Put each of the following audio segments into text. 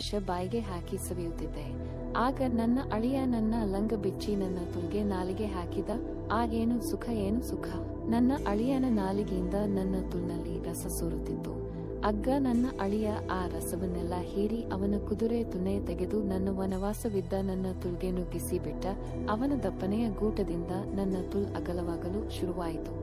ನಿಮಿಷ ಬಾಯಿಗೆ ಹಾಕಿ ಸವಿಯುತ್ತಿದ್ದೆ. ಆಗ ನನ್ನ ಅಳಿಯ ನನ್ನ ಲಂಗ ಬಿಚ್ಚಿ ನನ್ನ ತುಲ್ಗೆ ನಾಲಿಗೆ ಹಾಕಿದ. ಆಗೇನು ಸುಖ, ಏನು ಸುಖ! ನನ್ನ ಅಳಿಯನ ನಾಲಿಗೆಯಿಂದ ನನ್ನ ತುಲ್ನಲ್ಲಿ ರಸ ಸೋರುತ್ತಿತ್ತು. ಅಗ್ಗ ನನ್ನ ಅಳಿಯ ಆ ರಸವನ್ನೆಲ್ಲ ಹೀರಿ ಅವನ ಕುದುರೆ ತುನೆ ತೆಗೆದು ನನ್ನ ವನವಾಸವಿದ್ದ ನನ್ನ ತುಲ್ಗೆ ನುಗ್ಗಿಸಿ ಬಿಟ್ಟ. ಅವನ ದಪ್ಪನೆಯ ಗೂಟದಿಂದ ನನ್ನ ತುಲ್ ಅಗಲವಾಗಲು ಶುರುವಾಯಿತು.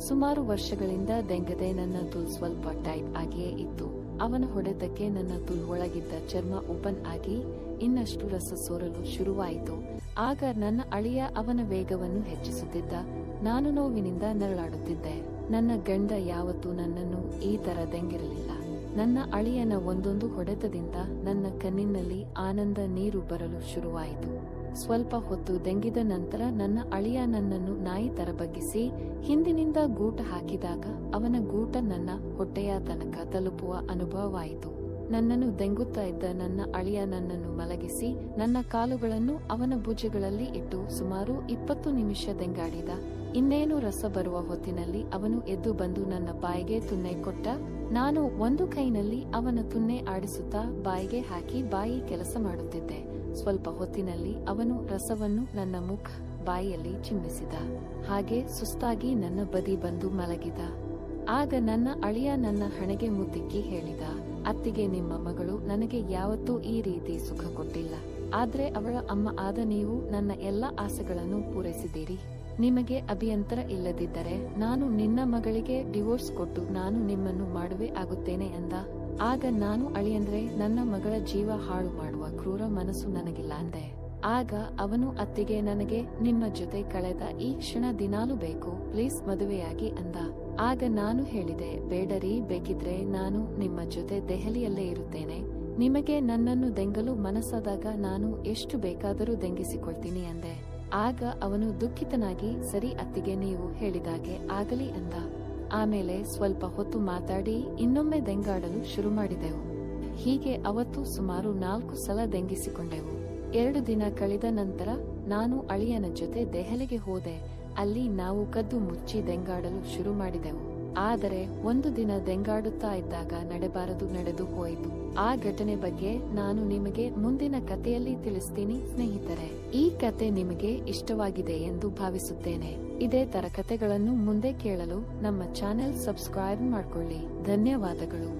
ಸುಮಾರು ವರ್ಷಗಳಿಂದ ದೆಂಗದೆ ನನ್ನ ತುಲ್ ಸ್ವಲ್ಪ ಟೈಟ್ ಆಗಿಯೇ ಇತ್ತು. ಅವನ ಹೊಡೆತಕ್ಕೆ ನನ್ನ ತುಲ್ ಒಳಗಿದ್ದ ಚರ್ಮ ಓಪನ್ ಆಗಿ ಇನ್ನಷ್ಟು ರಸ ಸೋರಲು ಶುರುವಾಯಿತು. ಆಗ ನನ್ನ ಅಳಿಯ ಅವನ ವೇಗವನ್ನು ಹೆಚ್ಚಿಸುತ್ತಿದ್ದ. ನಾನು ನೋವಿನಿಂದ ನರಳಾಡುತ್ತಿದ್ದೆ. ನನ್ನ ಗಂಡ ಯಾವತ್ತೂ ನನ್ನನ್ನು ಈ ತರ ದೆಂಗಿರಲಿಲ್ಲ. ನನ್ನ ಅಳಿಯನ ಒಂದೊಂದು ಹೊಡೆತದಿಂದ ನನ್ನ ಕಣ್ಣಿನಲ್ಲಿ ಆನಂದ ನೀರು ಬರಲು ಶುರುವಾಯಿತು. ಸ್ವಲ್ಪ ಹೊತ್ತು ದೆಂಗಿದ ನಂತರ ನನ್ನ ಅಳಿಯ ನನ್ನನ್ನು ನಾಯಿ ತರ ಬಗ್ಗಿಸಿ ಹಿಂದಿನಿಂದ ಗೂಟ ಹಾಕಿದಾಗ ಅವನ ಗೂಟ ನನ್ನ ಹೊಟ್ಟೆಯ ತನಕ ತಲುಪುವ ಅನುಭವವಾಯಿತು. ನನ್ನನ್ನು ದೆಂಗುತ್ತಾ ಇದ್ದ ನನ್ನ ಅಳಿಯ ನನ್ನನ್ನು ಮಲಗಿಸಿ ನನ್ನ ಕಾಲುಗಳನ್ನು ಅವನ ಭುಜಗಳಲ್ಲಿ ಇಟ್ಟು ಸುಮಾರು 20 ನಿಮಿಷ ದೆಂಗಾಡಿದ. ಇನ್ನೇನು ರಸ ಬರುವ ಹೊತ್ತಿನಲ್ಲಿ ಅವನು ಎದ್ದು ಬಂದು ನನ್ನ ಬಾಯಿಗೆ ತುನ್ನೆ ಕೊಟ್ಟ. ನಾನು ಒಂದು ಕೈನಲ್ಲಿ ಅವನ ತುನ್ನೆ ಆಡಿಸುತ್ತಾ ಬಾಯಿಗೆ ಹಾಕಿ ಬಾಯಿ ಕೆಲಸ ಮಾಡುತ್ತಿದ್ದೆ. ಸ್ವಲ್ಪ ಹೊತ್ತಿನಲ್ಲಿ ಅವನು ರಸವನ್ನು ನನ್ನ ಮುಖ ಬಾಯಿಯಲ್ಲಿ ಚಿಮ್ಮಿಸಿದ. ಹಾಗೆ ಸುಸ್ತಾಗಿ ನನ್ನ ಬದಿ ಬಂದು ಮಲಗಿದ. ಆಗ ನನ್ನ ಅಳಿಯ ನನ್ನ ಹಣೆಗೆ ಮುತ್ತಿಕ್ಕಿ ಹೇಳಿದ, ಅತ್ತಿಗೆ, ನಿಮ್ಮ ಮಗಳು ನನಗೆ ಯಾವತ್ತೂ ಈ ರೀತಿ ಸುಖ ಕೊಟ್ಟಿಲ್ಲ. ಆದ್ರೆ ಅವಳ ಅಮ್ಮ ಆದ ನೀವು ನನ್ನ ಎಲ್ಲ ಆಸೆಗಳನ್ನು ಪೂರೈಸಿದ್ದೀರಿ. ನಿಮಗೆ ಅಭ್ಯಂತರ ಇಲ್ಲದಿದ್ದರೆ ನಾನು ನಿನ್ನ ಮಗಳಿಗೆ ಡಿವೋರ್ಸ್ ಕೊಟ್ಟು ನಾನು ನಿಮ್ಮನ್ನು ಮಾಡುವೆ ಆಗುತ್ತೇನೆ ಎಂದ. ಆಗ ನಾನು ಅಳಿಯಂದ್ರೆ ನನ್ನ ಮಗಳ ಜೀವ ಹಾಳು ಮಾಡುವ ಕ್ರೂರ ಮನಸ್ಸು ನನಗಿಲ್ಲ ಅಂದೆ. ಆಗ ಅವನು, ಅತ್ತಿಗೆ, ನನಗೆ ನಿಮ್ಮ ಜೊತೆ ಕಳೆದ ಈ ಕ್ಷಣ ದಿನಾಲೂ ಬೇಕು, ಪ್ಲೀಸ್ ಮದುವೆಯಾಗಿ ಅಂದ. ಆಗ ನಾನು ಹೇಳಿದೆ, ಬೇಡರಿ, ಬೇಕಿದ್ರೆ ನಾನು ನಿಮ್ಮ ಜೊತೆ ದೆಹಲಿಯಲ್ಲೇ ಇರುತ್ತೇನೆ. ನಿಮಗೆ ನನ್ನನ್ನು ದೆಂಗಲು ಮನಸ್ಸಾದಾಗ ನಾನು ಎಷ್ಟು ಬೇಕಾದರೂ ದೆಂಗಿಸಿಕೊಳ್ತೀನಿ ಅಂದೆ. ಆಗ ಅವನು ದುಃಖಿತನಾಗಿ, ಸರಿ ಅತ್ತಿಗೆ, ನೀವು ಹೇಳಿದಾಗೆ ಆಗಲಿ ಅಂದ. ಆಮೇಲೆ ಸ್ವಲ್ಪ ಹೊತ್ತು ಮಾತಾಡಿ ಇನ್ನೊಮ್ಮೆ ದೆಂಗಾಡಲು ಶುರು ಮಾಡಿದೆವು. ಹೀಗೆ ಅವತ್ತು ಸುಮಾರು 4 ಸಲ ದೆಂಗಿಸಿಕೊಂಡೆವು. 2 ದಿನ ಕಳೆದ ನಂತರ ನಾನು ಅಳಿಯನ ಜೊತೆ ದೆಹಲಿಗೆ ಹೋದೆ. ಅಲ್ಲಿ ನಾವು ಕದ್ದು ಮುಚ್ಚಿ ದೆಂಗಾಡಲು ಶುರು ಮಾಡಿದೆವು. ಆದರೆ ಒಂದು ದಿನ ದೆಂಗಾಡುತ್ತಾ ಇದ್ದಾಗ ನಡೆಬಾರದು ನಡೆದು ಹೋಯಿತು. ಆ ಘಟನೆ ಬಗ್ಗೆ ನಾನು ನಿಮಗೆ ಮುಂದಿನ ಕಥೆಯಲ್ಲಿ ತಿಳಿಸ್ತೀನಿ ಸ್ನೇಹಿತರೆ. ಈ ಕತೆ ನಿಮಗೆ ಇಷ್ಟವಾಗಿದೆ ಎಂದು ಭಾವಿಸುತ್ತೇನೆ. ಇದೇ ತರ ಕಥೆಗಳನ್ನು ಮುಂದೆ ಕೇಳಲು ನಮ್ಮ ಚಾನೆಲ್ ಸಬ್ಸ್ಕ್ರೈಬ್ ಮಾಡಿಕೊಳ್ಳಿ. ಧನ್ಯವಾದಗಳು.